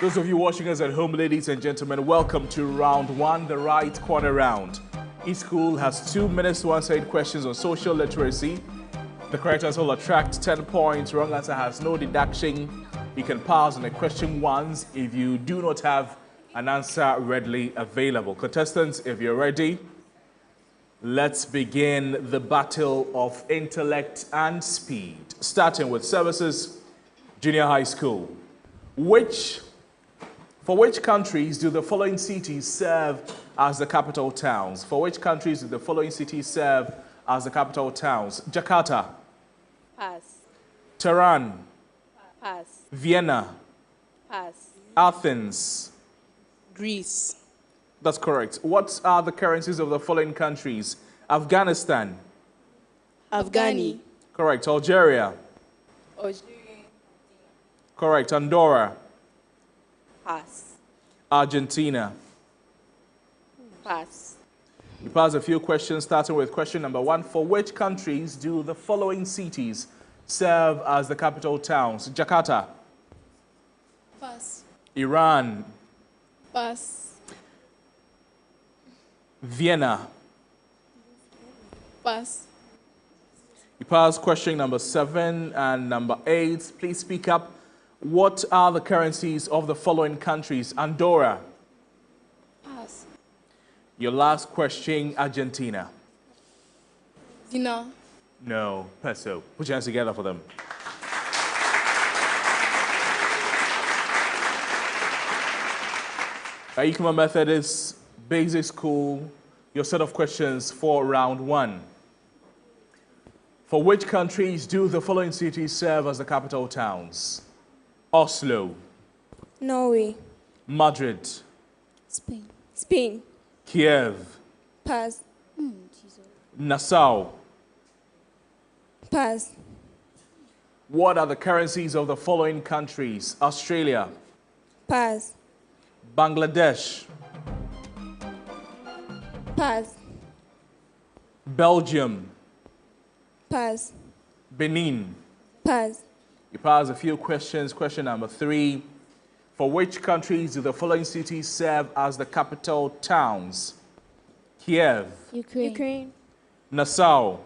Those of you watching us at home, ladies and gentlemen, welcome to round one, the right corner round. Each school has 2 minutes to answer 8 questions on social literacy. The correct answer will attract 10 points. Wrong answer has no deduction. You can pass on the question once if you do not have an answer readily available. Contestants, if you're ready, let's begin the battle of intellect and speed. Starting with Services Junior High School. For which countries do the following cities serve as the capital towns? For which countries do the following cities serve as the capital towns? Jakarta. Pass. Tehran. Pass. Vienna. Pass. Athens. Greece. That's correct. What are the currencies of the following countries? Afghanistan. Afghani. Correct. Algeria. Algeria. Correct. Andorra. Pass. Argentina. Pass. We pass a few questions, starting with question number 1. For which countries do the following cities serve as the capital towns? Jakarta. Pass. Iran. Pass. Vienna. Pass. We pass question number 7 and number 8. Please speak up. What are the currencies of the following countries? Andorra. Pass. Your last question, Argentina. Dinar. No, peso. Put your hands together for them. Ayikuma Methodist Basic School, your set of questions for round 1. For which countries do the following cities serve as the capital towns? Oslo. Norway. Madrid. Spain. Spain. Kiev. Pass. Nassau. Pass. What are the currencies of the following countries? Australia. Pass. Bangladesh. Pass. Belgium. Pass. Benin. Pass. You pass a few questions. Question number 3. For which countries do the following cities serve as the capital towns? Kiev. Ukraine. Nassau.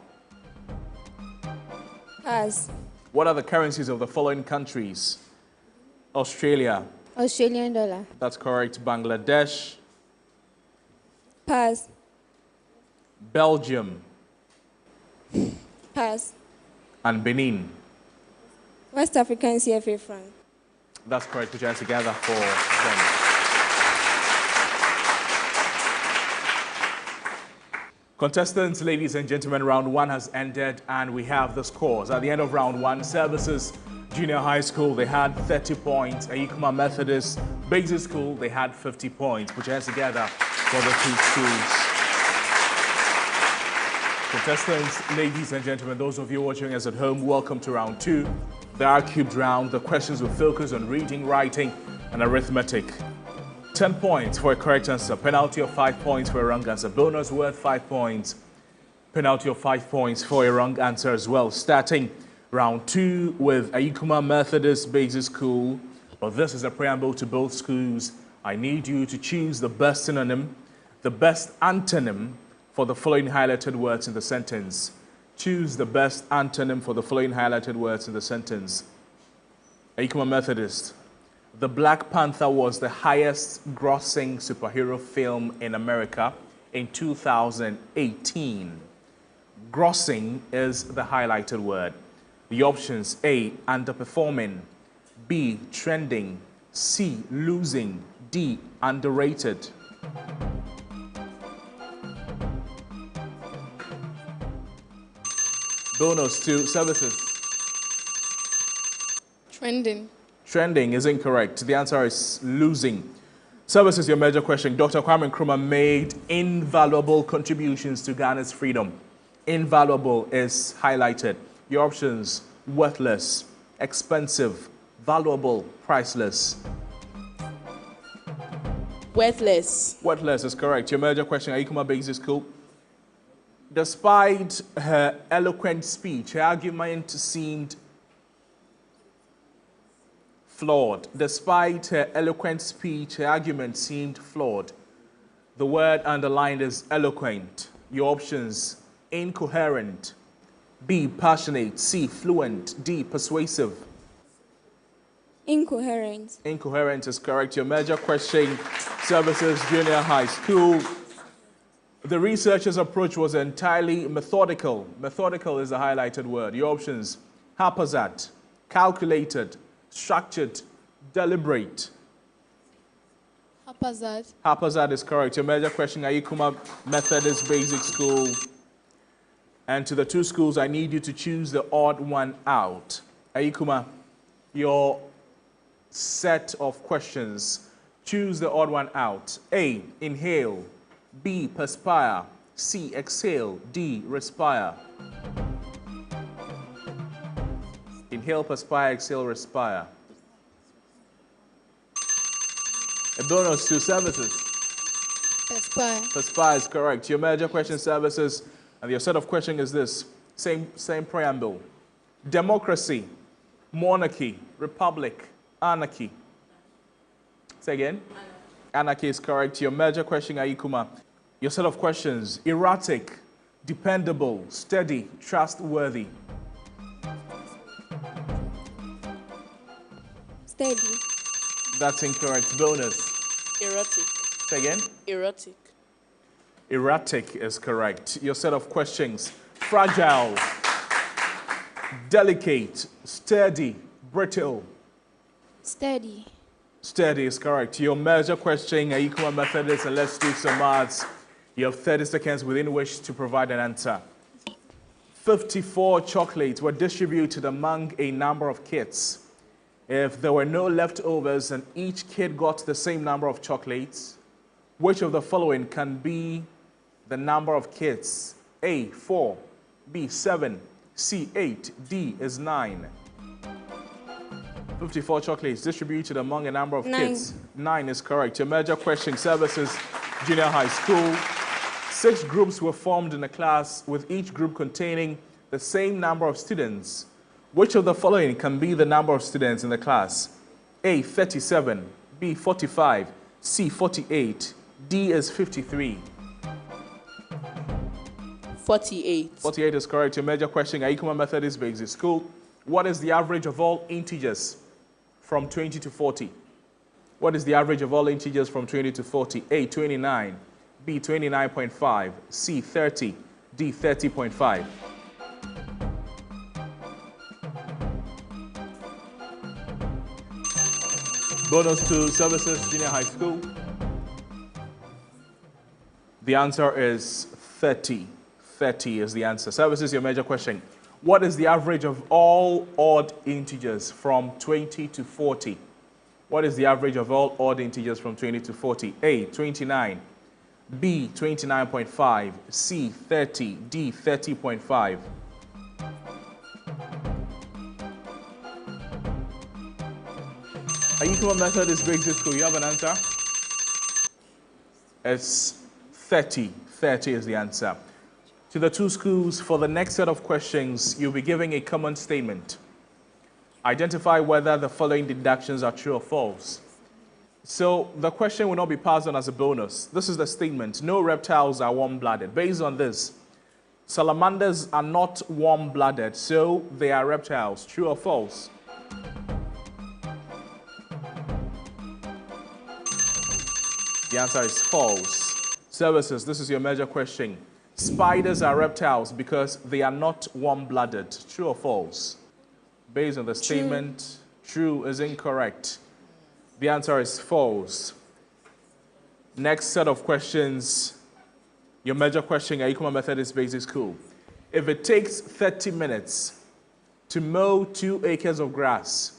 Pass. What are the currencies of the following countries? Australia. Australian dollar. That's correct. Bangladesh. Pass. Belgium. Pass. And Benin. West African CFA franc. That's correct. Put your hands together for them. Contestants, ladies and gentlemen, round 1 has ended and we have the scores. At the end of round 1, Services Junior High School, they had 30 points. Ayikuma Methodist Basic School, they had 50 points. Put your hands together for the 2 schools. Contestants, ladies and gentlemen, those of you watching us at home, welcome to round 2. The R-cubed round. The questions will focus on reading, writing, and arithmetic. 10 points for a correct answer. Penalty of 5 points for a wrong answer. Bonus worth 5 points. Penalty of 5 points for a wrong answer as well. Starting round 2 with Ayikuma Methodist Basic School. But this is a preamble to both schools. I need you to choose the best synonym, the best antonym for the following highlighted words in the sentence. Choose the best antonym for the following highlighted words in the sentence. Ayikuma Methodist. The Black Panther was the highest grossing superhero film in America in 2018. Grossing is the highlighted word. The options: A, underperforming, B, trending, C, losing, D, underrated. Bonus to Services. Trending. Trending is incorrect. The answer is losing. Services, your major question. Dr. Kwame Nkrumah made invaluable contributions to Ghana's freedom. Invaluable is highlighted. Your options: worthless, expensive, valuable, priceless. Worthless. Worthless is correct. Your major question. Ayikuma Basic School. Despite her eloquent speech, her argument seemed Flawed. Despite her eloquent speech, her argument seemed flawed. The word underlined is eloquent. Your options: incoherent, B, passionate, C, fluent, D, persuasive. Incoherent. Incoherent is correct. Your major question, Services Junior High School. The researcher's approach was entirely methodical. Methodical is the highlighted word. Your options: haphazard, calculated, structured, deliberate. Haphazard. Haphazard is correct. Your major question, Ayikuma Methodist Basic School. And to the two schools, I need you to choose the odd one out. Ayikuma, your set of questions. Choose the odd one out. A, inhale. B, perspire. C, exhale. D, respire. Inhale, perspire, exhale, respire. A bonus to services. Perspire. Perspire is correct. Your major question, services, and your set of questions is this. Same preamble. Democracy, monarchy, republic, anarchy. Say again. Anarchy is correct. Your major question, Ayikuma. Your set of questions: erratic, dependable, steady, trustworthy. Steady. That's incorrect. Bonus. Erotic. Say again. Erotic. Erratic is correct. Your set of questions: fragile, delicate, sturdy, brittle. Steady. Steady is correct. Your major question, Ayikuma Methodist, and let's do some maths. You have 30 seconds within which to provide an answer. 54 chocolates were distributed among a number of kids. If there were no leftovers and each kid got the same number of chocolates, which of the following can be the number of kids? A, 4, B, 7, C, 8, D is 9. 54 chocolates distributed among a number of kids. 9 is correct. Your major question, Services Junior High School. 6 groups were formed in a class with each group containing the same number of students. Which of the following can be the number of students in the class? A, 37, B, 45, C, 48, D is 53. 48. 48 is correct. Your major question, Ayikuma Methodist Basic School. What is the average of all integers from 20 to 40? What is the average of all integers from 20 to 40? A, 29, B, 29.5, C, 30, D, 30.5. Bonus to Services Junior High School. The answer is 30. 30 is the answer. Services, your major question. What is the average of all odd integers from 20 to 40? What is the average of all odd integers from 20 to 40? A, 29, B, 29.5, C, 30, D, 30.5. Ayikuma Methodist Basic School, you have an answer? It's 30. 30 is the answer. To the two schools, for the next set of questions, you'll be giving a common statement. Identify whether the following deductions are true or false. So the question will not be passed on as a bonus. This is the statement: no reptiles are warm-blooded. Based on this, salamanders are not warm-blooded, so they are reptiles. True or false? The answer is false. Services, this is your major question. Spiders are reptiles because they are not warm-blooded. True or false? Based on the statement, true is incorrect. The answer is false. Next set of questions. Your major question, Ayikuma Methodist Basic School. If it takes 30 minutes to mow 2 acres of grass,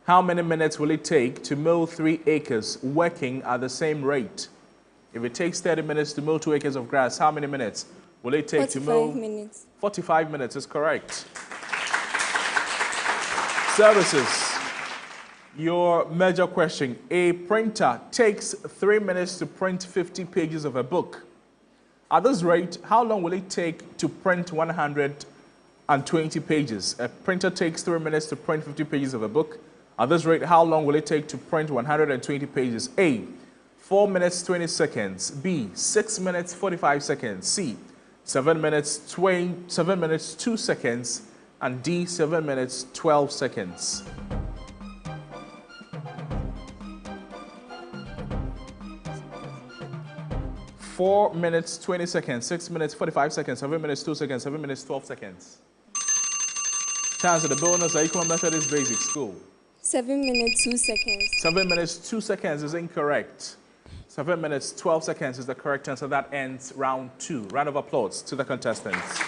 how many minutes will it take to mow 3 acres working at the same rate? If it takes 30 minutes to mow 2 acres of grass, how many minutes will it take to mow? 45 minutes. 45 minutes is correct. Services. Your major question. A printer takes 3 minutes to print 50 pages of a book. At this rate, how long will it take to print 120 pages? A printer takes 3 minutes to print 50 pages of a book. At this rate, how long will it take to print 120 pages? A, 4 minutes 20 seconds. B, 6 minutes 45 seconds. C, 7 minutes 2 seconds. And D, 7 minutes 12 seconds. Four minutes 20 seconds, 6 minutes 45 seconds, 7 minutes 2 seconds, 7 minutes 12 seconds. Chance of the bonus, Ayikuma Methodist Basic School. 7 minutes 2 seconds. 7 minutes 2 seconds is incorrect. 7 minutes 12 seconds is the correct answer. That ends round 2. Round of applause to the contestants.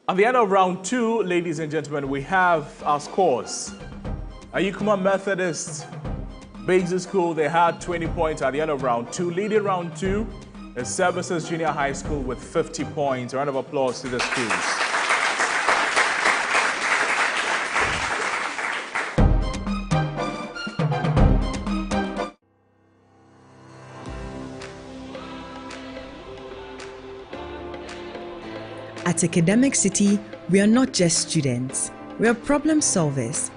At the end of round 2, ladies and gentlemen, we have our scores. Ayikuma Methodist Basic School, they had 20 points at the end of round 2. Leading round 2 is Services Junior High School with 50 points. A round of applause to the schools. At Academic City, we are not just students. We are problem solvers.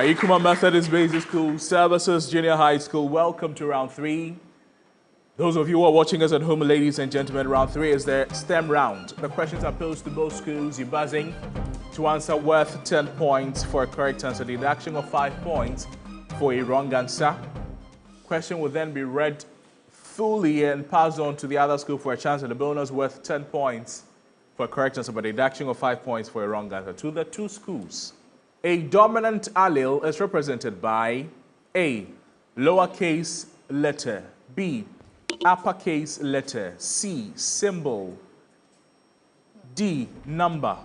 Ayikuma Methodist Basic School, Services Junior High School, welcome to round 3. Those of you who are watching us at home, ladies and gentlemen, round 3 is the STEM round. The questions are posed to both schools. You're buzzing to answer worth 10 points for a correct answer, deduction of 5 points for a wrong answer. Question will then be read fully and passed on to the other school for a chance at a bonus worth 10 points for a correct answer, but a deduction of 5 points for a wrong answer. To the two schools. A dominant allele is represented by A, lowercase letter, B, uppercase letter, C, symbol, D, number.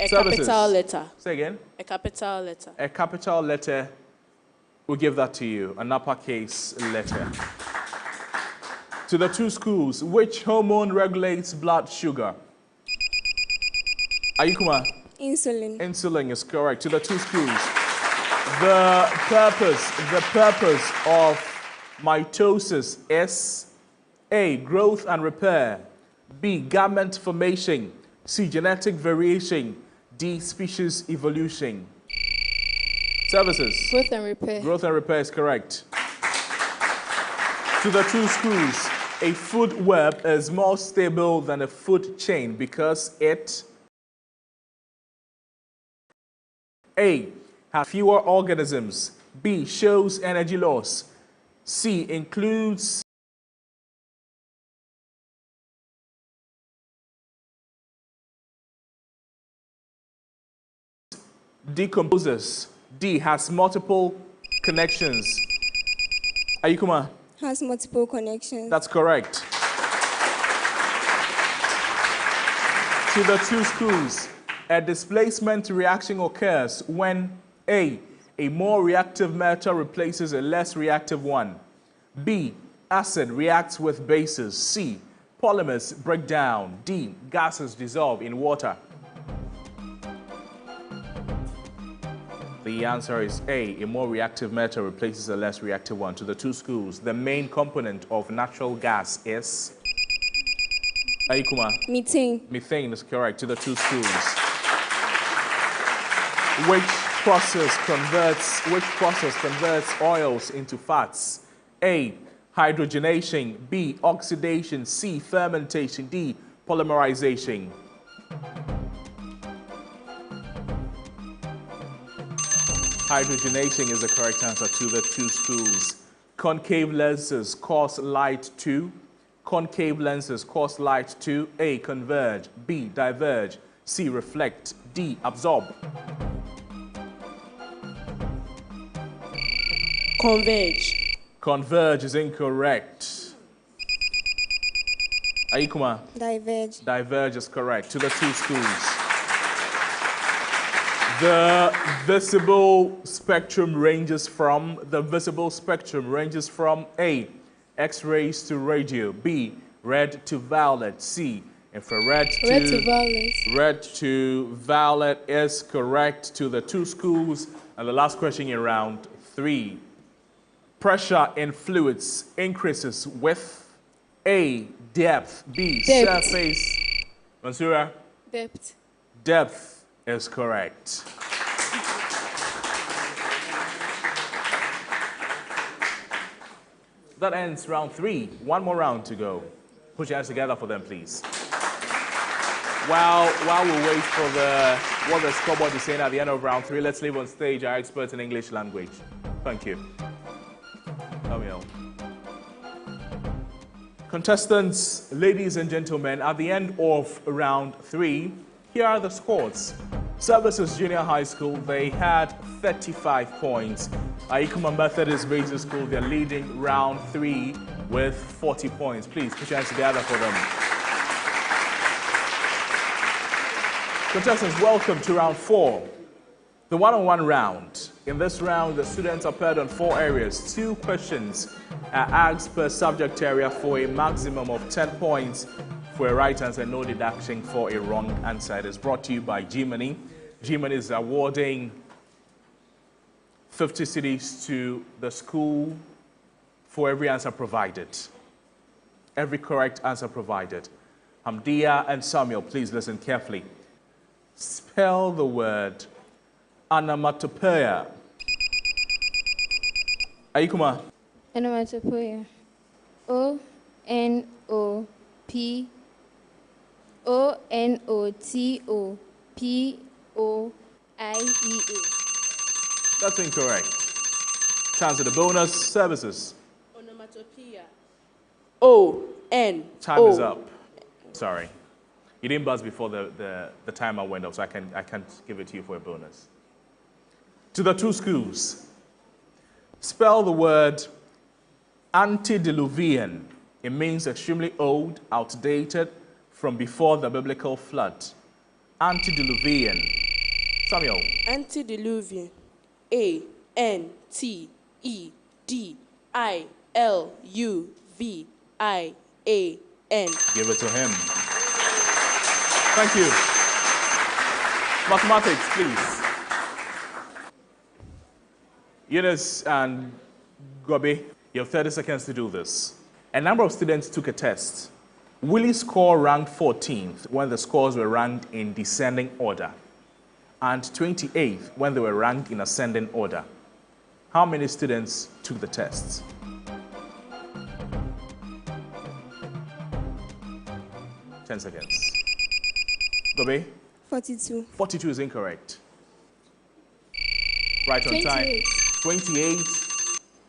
A Services. capital letter. Say again. A capital letter. A capital letter, we'll give that to you, an uppercase letter. To the two schools, which hormone regulates blood sugar? Ayikuma. Insulin. Insulin is correct. To the two schools. The purpose of mitosis is A, growth and repair, B, garment formation, C, genetic variation, D, species evolution. Services. Growth and repair. Growth and repair is correct. To the two schools, a food web is more stable than a food chain because it A, has fewer organisms, B, shows energy loss, C, includes decomposes, D, has multiple connections. Ayikuma. Has multiple connections. That's correct. To the two schools, a displacement reaction occurs when A, a more reactive metal replaces a less reactive one. B, acid reacts with bases. C, polymers break down. D, gases dissolve in water. The answer is A, a more reactive metal replaces a less reactive one. To the two schools, the main component of natural gas is Ayikuma. Methane. Methane is correct. To the two schools. Which process converts oils into fats? A, hydrogenation, B, oxidation, C, fermentation, D, polymerization. Hydrogenation is the correct answer to the two schools. Concave lenses cause light to. Concave lenses cause light to A, converge, B, diverge, C, reflect, D, absorb. Converge. Converge is incorrect. Ayikuma, Diverge. diverge is correct to the two schools. The visible spectrum ranges from A, X-rays to radio, B, red to violet, C, infrared to Red to violet. red to violet is correct to the two schools. And the last question in round 3. Pressure in fluids increases with A, depth, B, Depth. surface. Mansura, Depth. depth is correct. That ends round 3. One more round to go. Put your hands together for them, please. While we wait for what the scoreboard is saying at the end of round 3, let's leave on stage our experts in English language. Thank you. Samuel. Contestants, ladies and gentlemen, at the end of round 3, here are the scores. Services Junior High School, they had 35 points. Ayikuma Methodist Basic School, they're leading round 3 with 40 points. Please put your hands together for them. Contestants, welcome to round 4, the one-on-one round. In this round, the students are paired on 4 areas. 2 questions are asked per subject area for a maximum of 10 points for a right answer, no deduction for a wrong answer. It is brought to you by G-Money. G-Money is awarding 50 cedis to the school for every answer provided. Every correct answer provided. Hamdia and Samuel, please listen carefully. Spell the word onomatopoeia. Ayikuma. Onomatopoeia. O-N-O-P-O-N-O-T-O-P-O-I-E-A. That's incorrect. Chance of the bonus. Services. Onomatopoeia. O-N. Time is up. Sorry. You didn't buzz before the timer went off, so I can't give it to you for a bonus. To the two schools. Spell the word antediluvian. It means extremely old, outdated, from before the biblical flood. Antediluvian. Samuel. Antediluvian. A-N-T-E-D-I-L-U-V-I-A-N. Give it to him. Thank you. Mathematics, please. Eunice and Gobi, you have 30 seconds to do this. A number of students took a test. Willie's score ranked 14th when the scores were ranked in descending order, and 28th when they were ranked in ascending order. How many students took the tests? Ten seconds. Gobi? 42. 42 is incorrect. Right on time. 28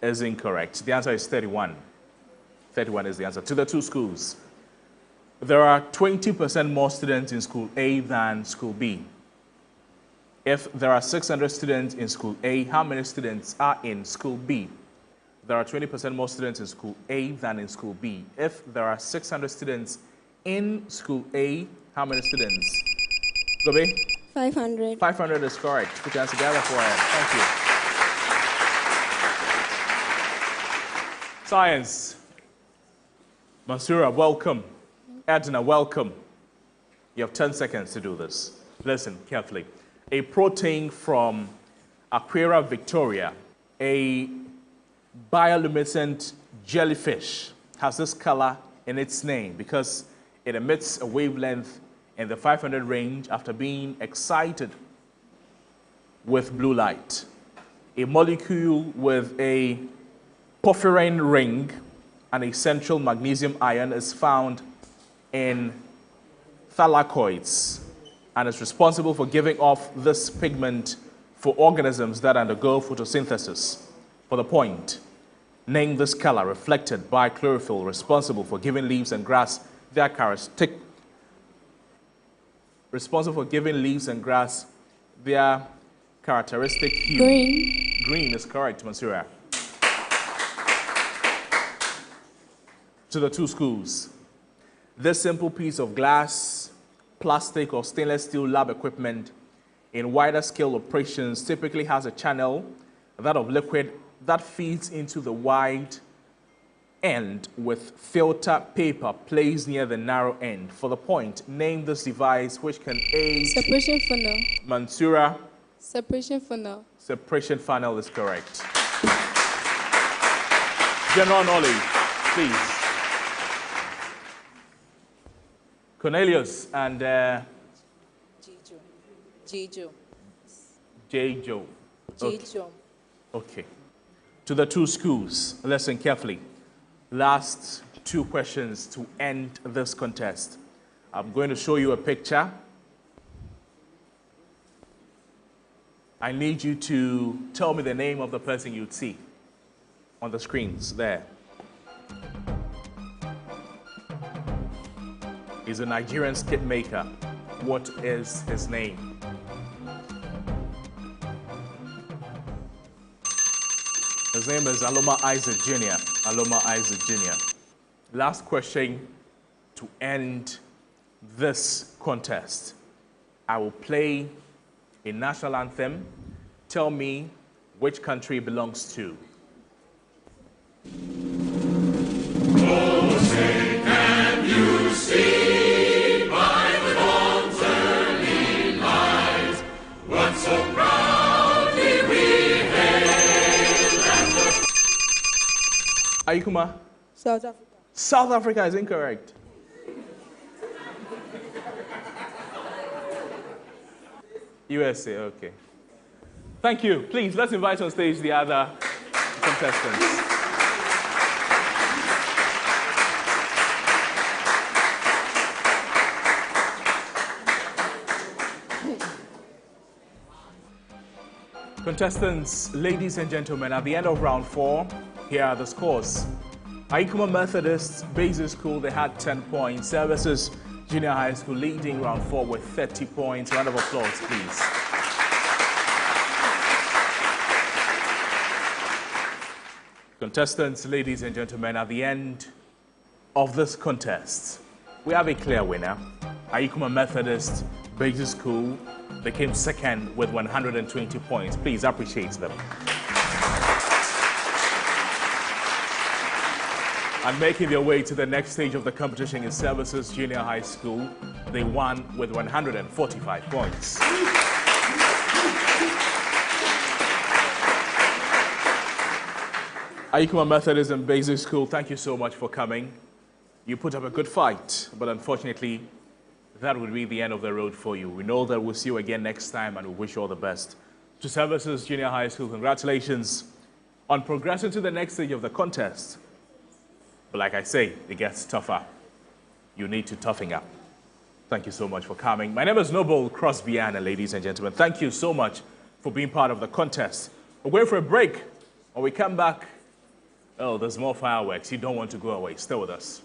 is incorrect. The answer is 31. 31 is the answer. To the two schools. There are 20% more students in school A than school B. If there are 600 students in school A, how many students are in school B? There are 20% more students in school A than in school B. If there are 600 students in school A, how many students? Gobi? 500. 500 is correct. Put your hands together for it. Thank you. Science. Mansura, welcome. Edna, welcome. You have 10 seconds to do this. Listen carefully. A protein from Aquaria victoria, a bioluminescent jellyfish, has this color in its name because it emits a wavelength in the 500 range after being excited with blue light. A molecule with a porphyrin ring an essential magnesium ion, is found in thylakoids and is responsible for giving off this pigment for organisms that undergo photosynthesis. For the point, name this color reflected by chlorophyll responsible for giving leaves and grass their characteristic hue. Green. Green is correct, Mansoura. To the two schools. This simple piece of glass, plastic, or stainless steel lab equipment in wider scale operations typically has a channel, that of liquid, that feeds into the wide end with filter paper placed near the narrow end. For the point, name this device which can aid... Separation funnel. Mansoura. Separation funnel. Separation funnel is correct. General knowledge, please. Cornelius and Jijo. J-Jo. Jijo. Okay. To the two schools, listen carefully. Last two questions to end this contest. I'm going to show you a picture. I need you to tell me the name of the person you'd see on the screens there. He's a Nigerian skit maker. What is his name? His name is Aloma Isaac Jr. Aloma Isaac Jr. Last question to end this contest. I will play a national anthem. Tell me which country it belongs to. Ayikuma? South Africa. South Africa is incorrect. USA, okay. Thank you. Please, let's invite on stage the other contestants. Contestants, ladies and gentlemen, at the end of round 4, here are the scores. Ayikuma Methodist Basic School, they had 10 points. Services Junior High School leading round 4 with 30 points. Round of applause, please. Contestants, ladies and gentlemen, at the end of this contest, we have a clear winner. Ayikuma Methodist Basic School became second with 120 points. Please appreciate them. And making their way to the next stage of the competition is Services Junior High School. They won with 145 points. Ayikuma Methodist and Basic School, thank you so much for coming. You put up a good fight, but unfortunately, that would be the end of the road for you. We know that we'll see you again next time, and we wish you all the best. To Services Junior High School, congratulations on progressing to the next stage of the contest. But like I say, it gets tougher. You need to toughen up. Thank you so much for coming. My name is Noble Crosby-Anna, ladies and gentlemen. Thank you so much for being part of the contest. We're going for a break. When we come back, oh, there's more fireworks. You don't want to go away. Stay with us.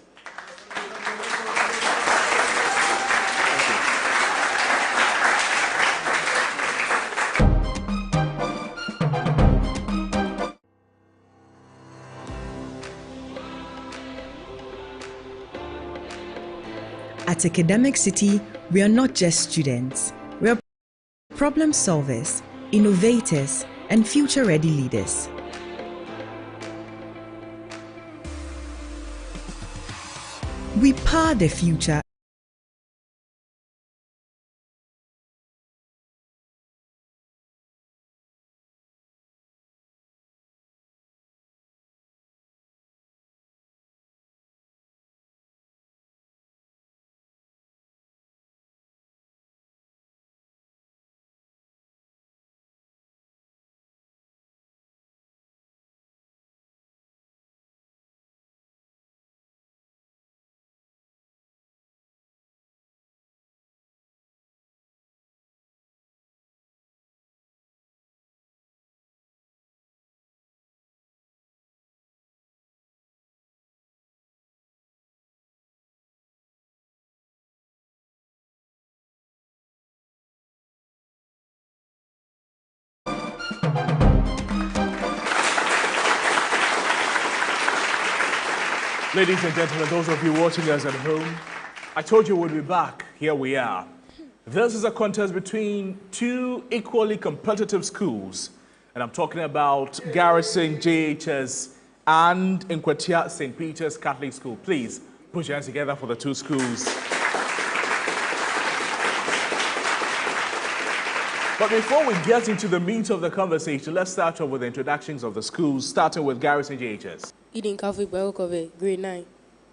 At Academic City, we are not just students. We are problem solvers, innovators, and future-ready leaders. We power the future Ladies and gentlemen, those of you watching us at home, I told you we'd be back. Here we are. This is a contest between two equally competitive schools. And I'm talking about Garrison JHS and Nkwatia St. Peter's Catholic School. Please put your hands together for the two schools. But before we get into the meat of the conversation, let's start off with the introductions of the schools, starting with Garrison JHS. Eden Kafui Bekokove, grade 9.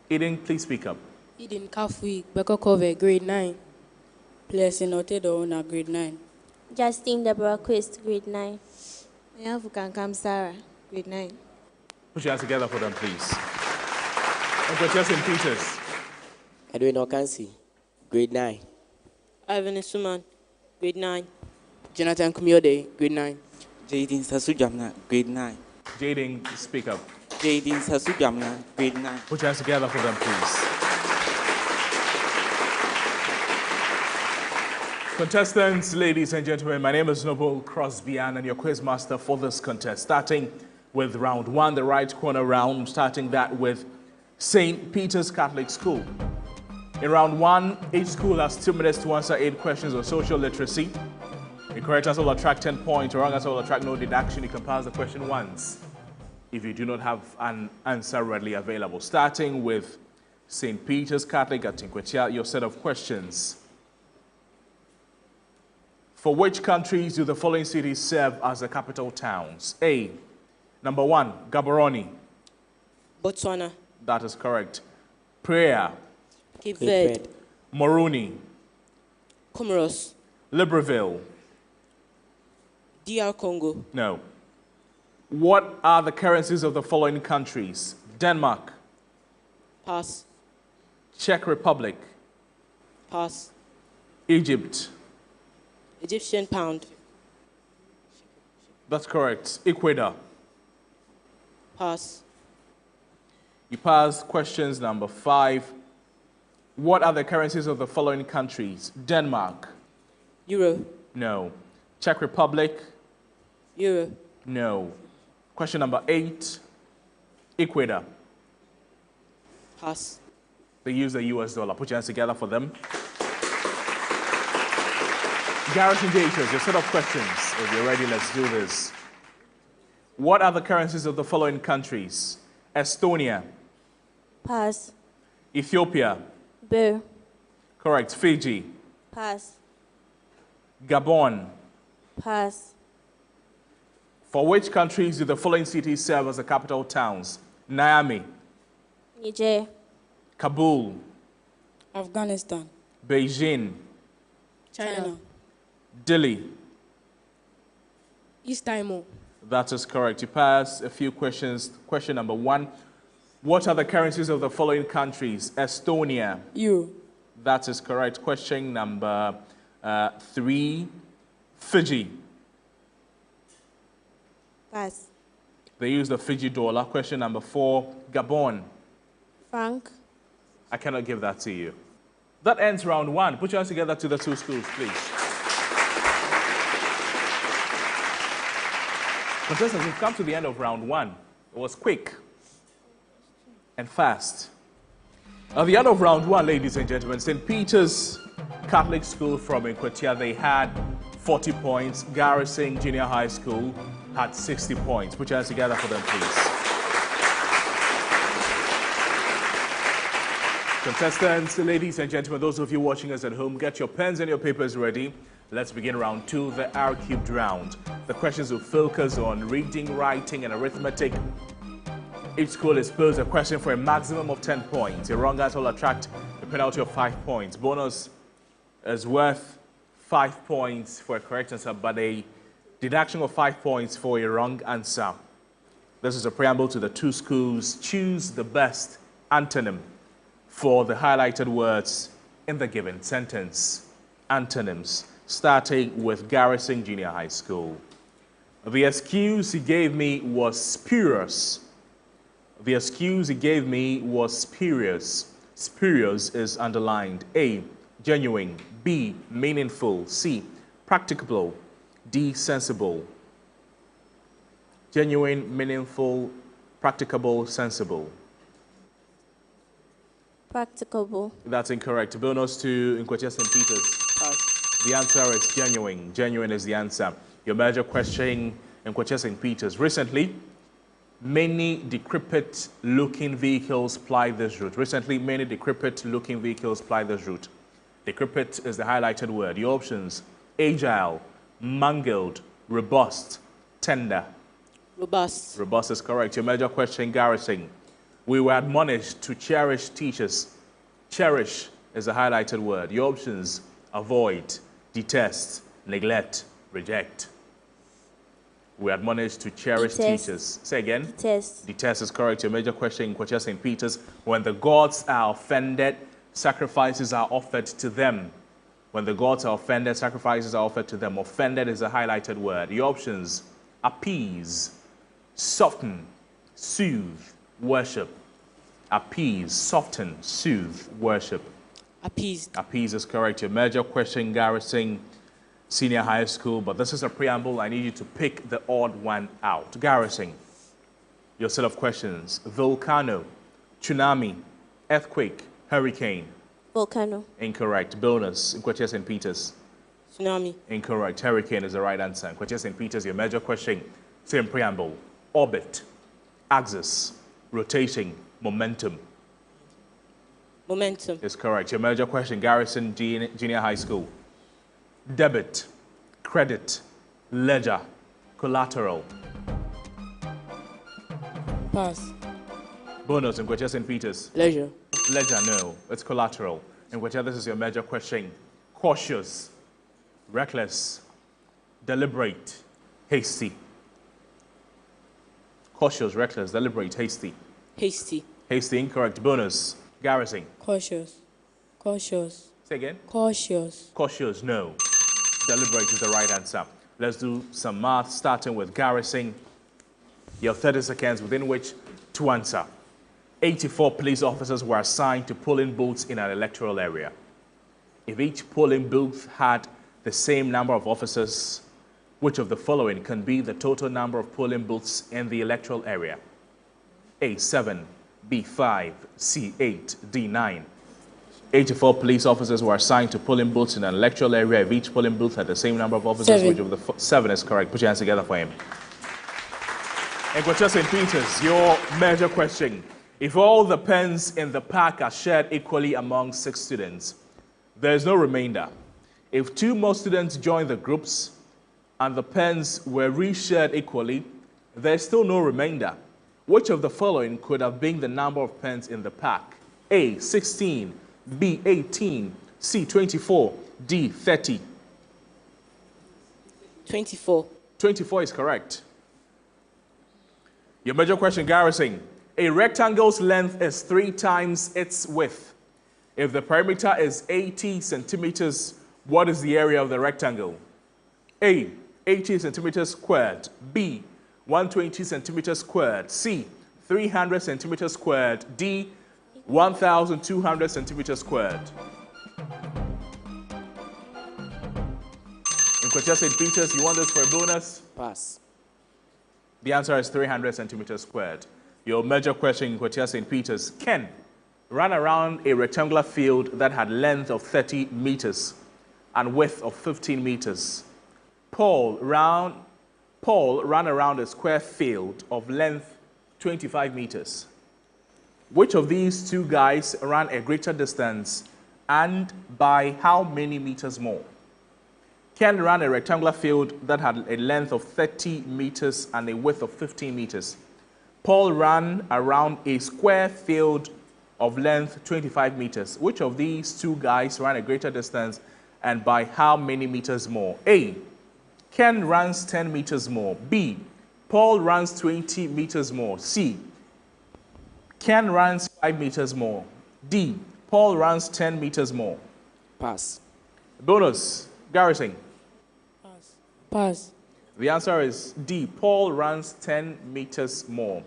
Eden, please speak up. Eden Kafui Bekokove, grade 9. Blessing Otedo, grade 9. Justine Deborah Quist, grade 9. Kankam Sarah, grade 9. Put your hands together for them, please. Nkwatia St. Peter's. Edwin Okansi, grade 9. Ivan Suman, grade 9. Jonathan Kumiode, grade 9. Jaden Sasujamna, grade 9. Jaden, speak up. Jaden Sasujamna, grade 9. Put your hands together for them, please. Contestants, ladies and gentlemen, my name is Noble Crosby and your quiz master for this contest. Starting with round one, the right corner round, starting that with St. Peter's Catholic School. In round one, each school has 2 minutes to answer 8 questions on social literacy. The correct answer will attract 10 points, the wrong answer will attract no deduction. You can pass the question once if you do not have an answer readily available. Starting with St. Peter's Catholic at Nkwatia, your set of questions. For which countries do the following cities serve as the capital towns? A. Number 1, Gaborone. Botswana, That is correct. Praia, Cape Verde, Moroni, Comoros, Libreville. DR Congo, No. What are the currencies of the following countries? Denmark, pass, Czech Republic, pass. Egypt. Egyptian pound, That's correct. Ecuador. pass. You pass questions number 5. What are the currencies of the following countries? Denmark. Euro, No. Czech Republic. Euro, No. Question number 8. Ecuador. pass. They use the US dollar. Put your hands together for them. Garrison JHS, your set of questions. If you're ready, let's do this. What are the currencies of the following countries? Estonia, Pass. Ethiopia, Bo. correct. Fiji, Pass. Gabon. Pass. For which countries do the following cities serve as the capital towns? Niamey, Niger. Kabul, Afghanistan, Beijing, China, Delhi. East Timor, That is correct. You pass a few questions. Question number 1. What are the currencies of the following countries? Estonia. Euro, That is correct. Question number 3. Fiji. Pass. They use the Fiji dollar. Question number 4. Gabon. Frank. I cannot give that to you. That ends round 1. Put your hands together to the two schools, please. Contestants, we've come to the end of round 1. It was quick and fast. At the end of round 1, ladies and gentlemen, St. Peter's Catholic School from Nkwatia, they had 40 points. Garrison Junior High School had 60 points. Put your hands together for them, please. Contestants, ladies and gentlemen, those of you watching us at home, get your pens and your papers ready. Let's begin round 2, the R-cubed round. The questions will focus on reading, writing, and arithmetic. Each school is posed a question for a maximum of 10 points. A wrong answer will attract a penalty of 5 points. Bonus is worth 5 points for a correct answer, but a deduction of 5 points for a wrong answer. This is a preamble to the two schools. Choose the best antonym for the highlighted words in the given sentence. Antonyms, starting with Garrison Junior High School. The excuse he gave me was spurious. The excuse he gave me was spurious. Spurious is underlined. A, genuine. B, meaningful. C, practicable. D, sensible. Genuine, meaningful, practicable, sensible. Practicable. That's incorrect. Bonus to Nkwatia St. Peter's. Pass. The answer is genuine. Genuine is the answer. Your major question, Nkwatia St. Peter's. Recently, many decrepit-looking vehicles ply this route. Recently, many decrepit-looking vehicles ply this route. Decrepit is the highlighted word. Your options: agile, mangled, robust, tender. Robust. Robust is correct. Your major question, Garrison. We were admonished to cherish teachers. Cherish is a highlighted word. Your options: avoid, detest, neglect, reject. We are admonished to cherish Detest. teachers. Say again. Detest. Detest is correct. Your major question, Nkwatia St. Peter's. When the gods are offended, sacrifices are offered to them. When the gods are offended, sacrifices are offered to them. Offended is a highlighted word. Your options: appease, soften, soothe, worship. Appease, soften, soothe, worship. Appeased. Appease is correct. Your major question, Garrison Senior High School, but this is a preamble. I need you to pick the odd one out. Garrison, your set of questions: volcano, tsunami, earthquake, hurricane. Volcano. Incorrect. Bonus, Nkwatia St. Peter's. Tsunami. Incorrect. Hurricane is the right answer. Nkwatia St. Peter's, your major question, same preamble: orbit, axis, rotating, momentum. Momentum. Is correct. Your major question, Garrison Junior High School: debit, credit, ledger, collateral. Pass. Bonus, Nkwatia St. Peter's. Leisure. Ledger, no, it's collateral. Nkwatia, this is your major question: cautious, reckless, deliberate, hasty. Cautious, reckless, deliberate, hasty. Hasty. Hasty, incorrect. Bonus, Garrison. Cautious. Cautious. Say again. Cautious. Cautious, no. Deliberate is the right answer. Let's do some math, starting with Garrison. You have 30 seconds within which to answer. 84 police officers were assigned to polling booths in an electoral area. If each polling booth had the same number of officers, which of the following can be the total number of polling booths in the electoral area? A, 7, B, 5, C, 8, D, 9. 84 police officers were assigned to polling booths in an electoral area. If each polling booth had the same number of officers, 7. which of the 7 is correct. Put your hands together for him. Nkwatia St. Peter's, your major question: if all the pens in the pack are shared equally among 6 students, there is no remainder. If 2 more students join the groups and the pens were reshared equally, there is still no remainder. Which of the following could have been the number of pens in the pack? A, 16, B, 18, C, 24, D, 30. 24. 24 is correct. Your major question, Garrison: a rectangle's length is 3 times its width. If the perimeter is 80 centimeters, what is the area of the rectangle? A, 80 centimeters squared. B, 120 centimeters squared. C, 300 centimeters squared. D, 1,200 centimeters squared. Nkwatia St. Peter's, you want this for a bonus? Pass. The answer is 300 centimeters squared. Your major question, Nkwatia St. Peter's: Ken ran around a rectangular field that had length of 30 meters and width of 15 meters. Paul ran around a square field of length 25 meters. Which of these 2 guys ran a greater distance and by how many meters more? Ken ran a rectangular field that had a length of 30 meters and a width of 15 meters. Paul ran around a square field of length 25 meters. Which of these 2 guys ran a greater distance and by how many meters more? A, Ken runs 10 meters more. B, Paul runs 20 meters more. C, Ken runs 5 meters more. D, Paul runs 10 meters more. Pass. Bonus, Garrison. Pass. Pass. The answer is D, Paul runs 10 meters more.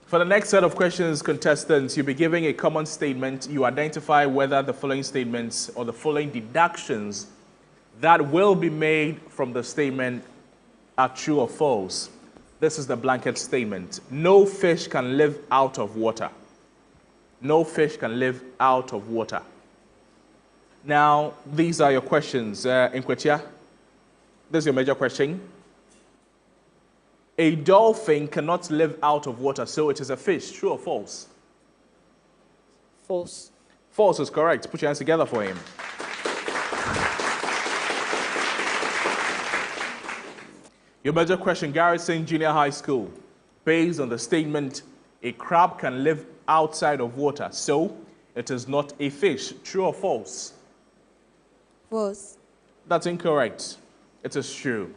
For the next set of questions, contestants, you'll be giving a common statement. You identify whether the following statements or the following deductions that will be made from the statement are true or false. This is the blanket statement: no fish can live out of water. No fish can live out of water. Now, these are your questions. Nkwatia, this is your major question. A dolphin cannot live out of water, so it is a fish. True or false? False. False is correct. Put your hands together for him. Your major question, Garrison Junior High School, based on the statement, a crab can live outside of water, so it is not a fish. True or false? False. That's incorrect. It is true.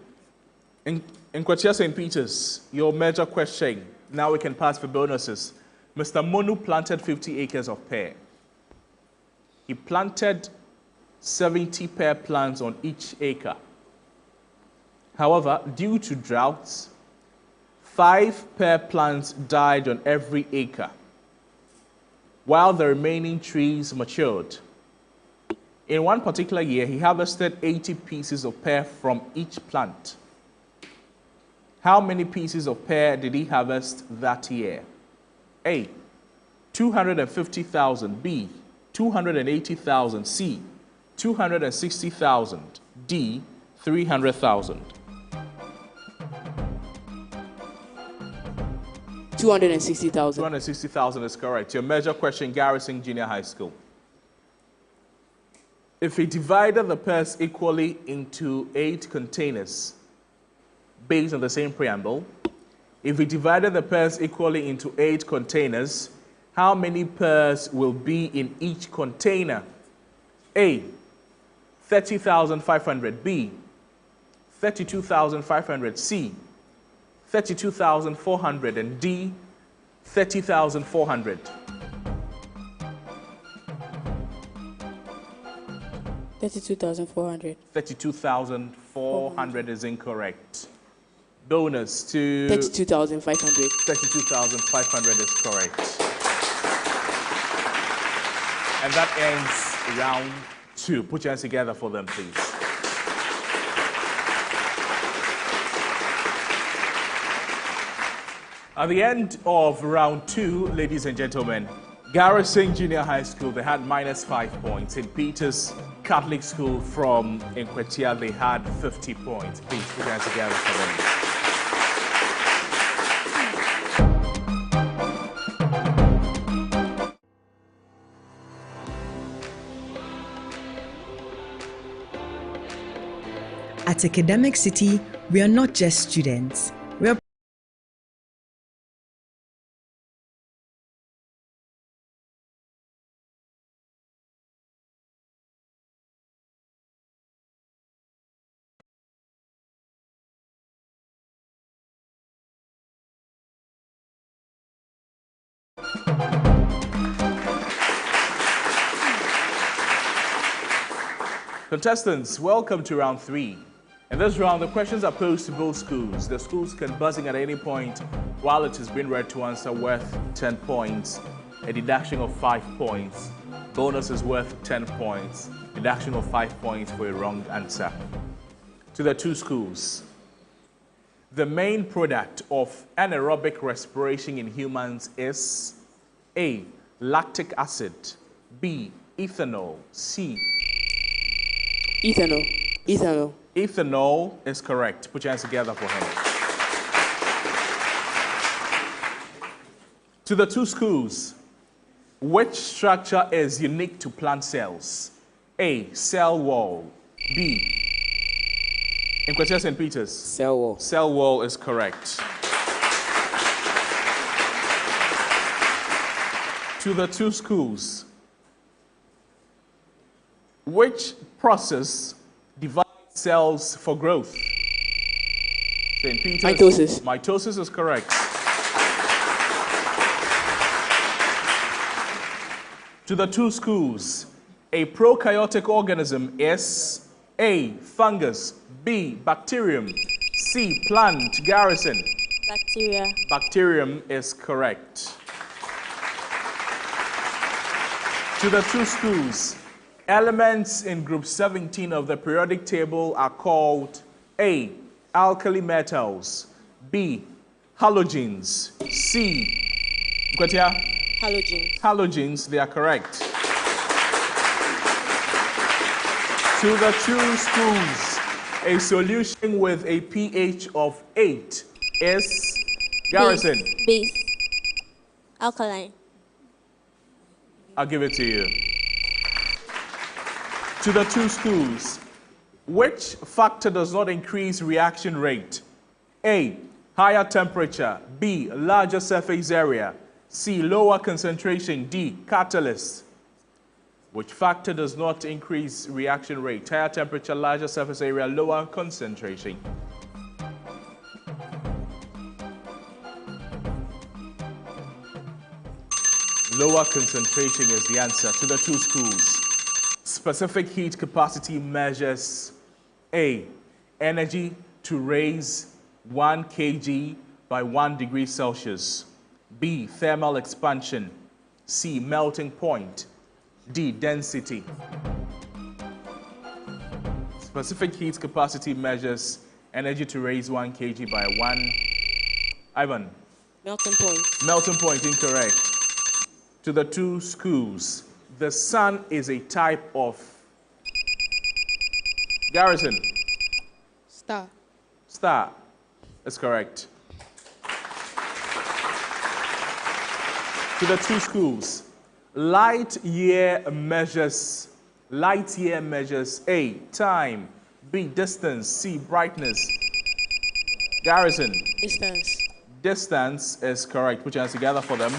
In Nkwatia St. Peter's, your major question, now we can pass for bonuses. Mr. Monu planted 50 acres of pear. He planted 70 pear plants on each acre. However, due to droughts, 5 pear plants died on every acre, while the remaining trees matured. In one particular year, he harvested 80 pieces of pear from each plant. How many pieces of pear did he harvest that year? A, 250,000. B, 280,000. C, 260,000. D, 300,000. 260,000. 260,000 is correct. Your major question, Garrison Junior High School. If we divided the pears equally into 8 containers, based on the same preamble, if we divided the pears equally into 8 containers, how many pears will be in each container? A, 30,500. B, 32,500. C, 32,400. And D, 30,400. 32,400. 32,400 is incorrect. Bonus to 32,500. 32,500 is correct. And that ends round 2. Put your hands together for them, please. At the end of round 2, ladies and gentlemen, Garrison Junior High School, they had -5 points. St. Peter's Catholic School from Nkwatia, they had 50 points. Please put your hands together for them. At Academic City, we are not just students. We are Contestants, welcome to round 3. In this round, the questions are posed to both schools. The schools can buzz in at any point while it is being read to answer worth 10 points, a deduction of 5 points. Bonus is worth 10 points, deduction of 5 points for a wrong answer. To the 2 schools. The main product of anaerobic respiration in humans is A, lactic acid, B, ethanol, C. Ethanol. Ethanol. Ethanol is correct. Put your hands together for him. To the 2 schools, which structure is unique to plant cells? A, cell wall. B, Nkwatia St. Peter's. Cell wall. Cell wall is correct. To the 2 schools, which process divides cells for growth? St. Peter's. Mitosis. Mitosis is correct. To the 2 schools, a prokaryotic organism is A, fungus, B, bacterium, C, plant. Garrison. Bacteria. Bacterium is correct. To the 2 schools, elements in group 17 of the periodic table are called A, alkali metals, B, halogens, C, Nkwatia, Halogens. Halogens, they are correct. To the two schools, a solution with a pH of 8 is Garrison. Base. Alkaline. I'll give it to you. To the two schools, which factor does not increase reaction rate? A, higher temperature. B, larger surface area. C, lower concentration. D, catalyst. Which factor does not increase reaction rate? Higher temperature, larger surface area, lower concentration. Lower concentration is the answer. To the two schools. Specific heat capacity measures A, energy to raise 1 kg by 1 degree Celsius. B, thermal expansion. C, melting point. D, density. Specific heat capacity measures energy to raise 1 kg by 1. Ivan. Melting point. Melting point, incorrect. To the two schools, the sun is a type of Garrison. Star. Star. That's correct. To the two schools, light year measures A, time. B, distance. C, brightness. Garrison. Distance. Distance is correct. Put your hands together for them.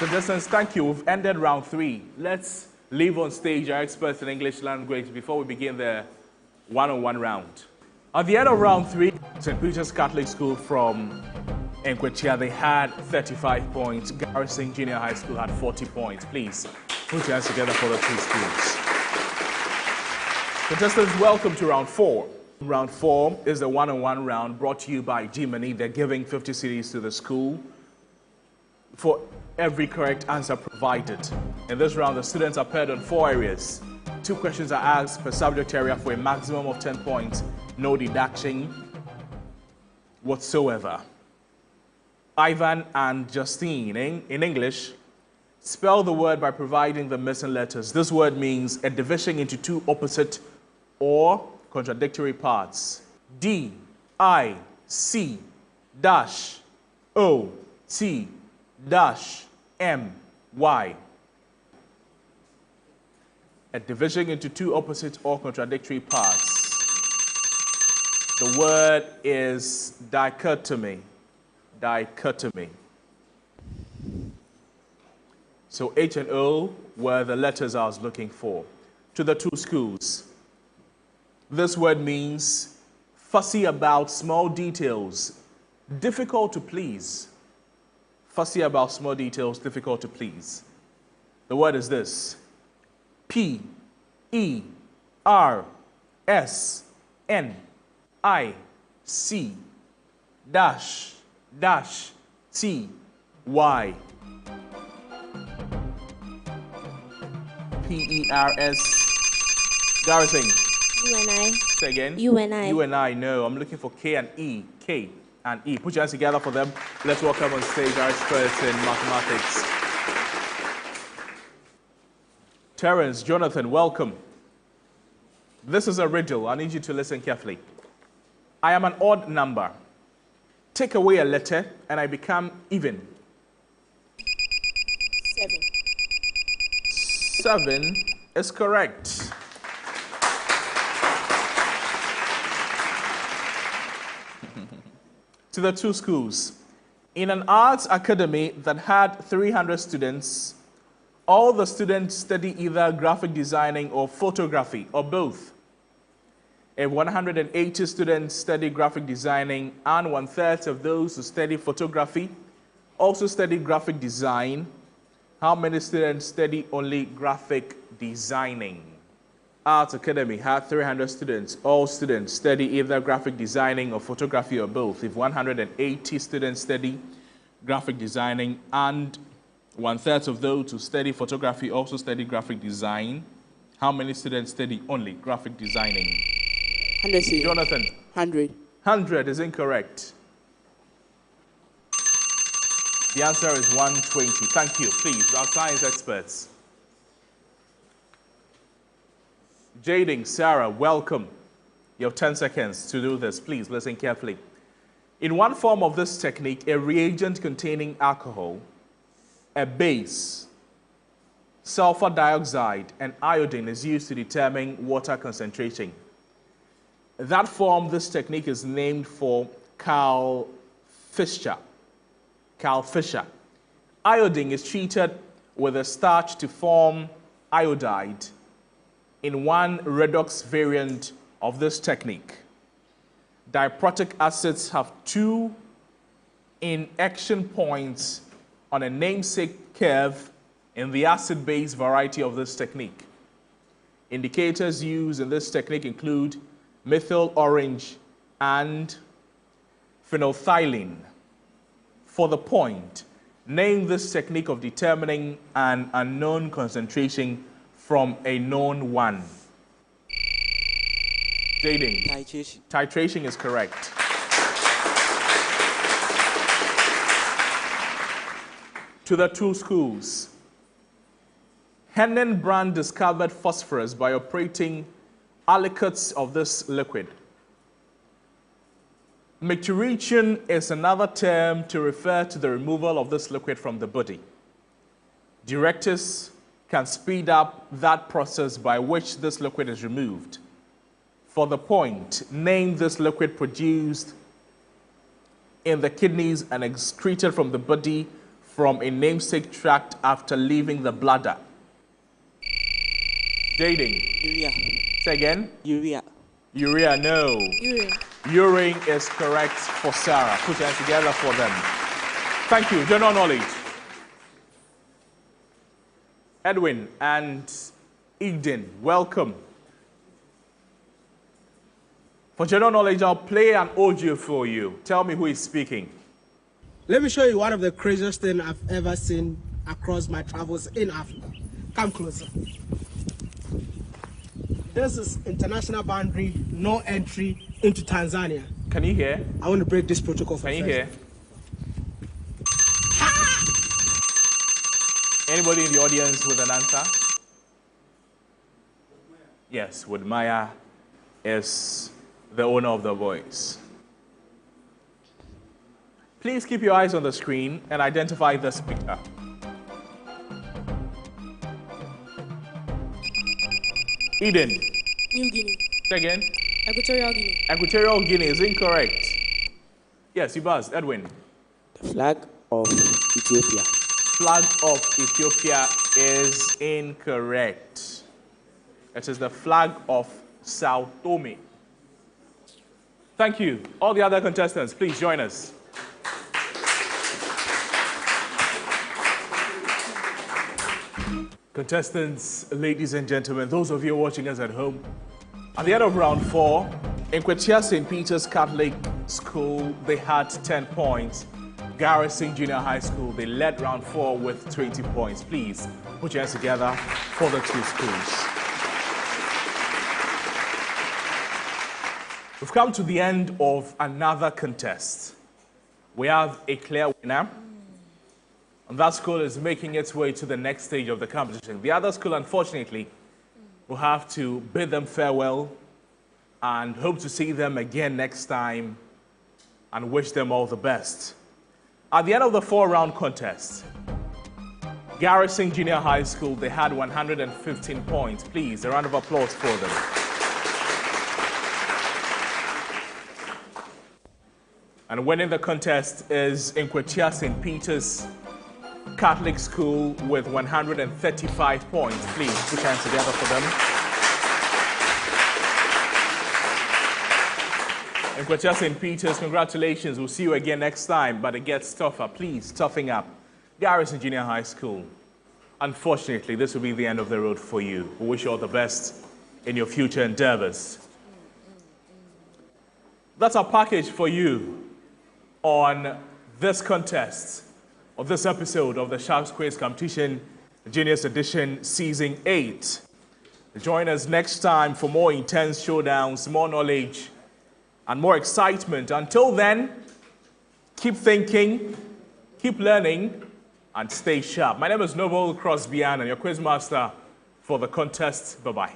The distance, thank you. We've ended round 3. Let's leave on stage our experts in English language before we begin the one-on-one round. At the end of round 3, St. Peter's Catholic School from Nkwatia, they had 35 points. Garrison Junior High School had 40 points. Please put your hands together for the two schools. Contestants, welcome to round 4. Round 4 is the one-on-one round brought to you by G-Money. They're giving 50 cedis to the school for every correct answer provided. In this round, the students are paired on 4 areas. 2 questions are asked per subject area for a maximum of 10 points. No deduction whatsoever. Ivan and Justine, in English, spell the word by providing the missing letters. This word means a division into 2 opposite or contradictory parts. D, I, C, dash, O, T, dash, M, Y. A division into 2 opposite or contradictory parts. The word is dichotomy. Dichotomy. So H and O were the letters I was looking for. To the two schools. This word means fussy about small details, difficult to please. Fussy about small details, difficult to please. The word is this: P, E, R, S, N, I, C, dash, dash, T, Y. P-E-R-S. Garrison. You and I. Say again. You and I. You and I, no. I'm looking for K and E. K and E. Put your hands together for them. Let's welcome on stage our experts in mathematics. Terence, Jonathan, welcome. This is a riddle. I need you to listen carefully. I am an odd number. Take away a letter and I become even. 7. 7 is correct. To the two schools. In an arts academy that had 300 students, all the students study either graphic designing or photography, or both. If 180 students study graphic designing and 1/3 of those who study photography also study graphic design, how many students study only graphic designing? Arts Academy had 300 students. All students study either graphic designing or photography or both. If 180 students study graphic designing and 1/3 of those who study photography also study graphic design, how many students study only graphic designing? 100. Jonathan. 100. 100 is incorrect. The answer is 120. Thank you. Please, our science experts. Jading, Sarah, welcome. You have 10 seconds to do this. Please listen carefully. In one form of this technique, a reagent containing alcohol, a base, sulfur dioxide, and iodine is used to determine water concentration. That form, this technique is named for Carl Fischer. Carl Fischer. Iodine is treated with a starch to form iodide in one redox variant of this technique. Diprotic acids have two inaction points on a namesake curve in the acid-base variety of this technique. Indicators used in this technique include methyl orange and phenolphthalein. For the point, name this technique of determining an unknown concentration from a known one. Jading. Titration. Titration is correct. To the two schools. Brand discovered phosphorus by operating aliquots of this liquid. Micturition is another term to refer to the removal of this liquid from the body. Directors can speed up that process by which this liquid is removed. For the point, name this liquid produced in the kidneys and excreted from the body from a namesake tract after leaving the bladder. Jading. Urea. Say again. Urea. Urea, no. Urine. Urine is correct for Sarah. Put your hands together for them. Thank you. General knowledge. Edwin and Eden, welcome. For general knowledge, I'll play an audio for you. Tell me who is speaking. Let me show you one of the craziest things I've ever seen across my travels in Africa. Come closer. This is international boundary, no entry into Tanzania. Can you hear? I want to break this protocol for Can you first. hear? Anybody in the audience with an answer? Yes, Woodmaya is the owner of the voice. Please keep your eyes on the screen and identify the speaker. Eden. New Guinea. Say again. Equatorial Guinea. Equatorial Guinea is incorrect. Yes, you buzzed. Edwin. The flag of Ethiopia. Flag of Ethiopia is incorrect. It is the flag of Sao Tome. Thank you. All the other contestants, please join us. Contestants, ladies and gentlemen, those of you watching us at home, at the end of round 4, Nkwatia St. Peter's Catholic School, they had 10 points. Garrison Junior High School, they led round 4 with 20 points. Please put your hands together for the two schools. We've come to the end of another contest. We have a clear winner. And that school is making its way to the next stage of the competition. The other school, unfortunately, will have to bid them farewell and hope to see them again next time and wish them all the best. At the end of the 4-round contest, Garrison Junior High School, they had 115 points. Please, a round of applause for them. And winning the contest is Nkwatia St. Peter's Catholic School with 135 points. Please put your hands together for them. Nkwatia St. Peter's, congratulations. We'll see you again next time, but it gets tougher. Please, toughing up. Garrison Junior High School. Unfortunately, this will be the end of the road for you. We wish you all the best in your future endeavors. That's our package for you on this contest, of this episode of the Sharks Quiz Competition, Juniors Edition, Season 8. Join us next time for more intense showdowns, more knowledge, and more excitement. Until then, keep thinking, Keep learning and stay sharp. My name is Noble Crosby and your quiz master for the contest. Bye-bye.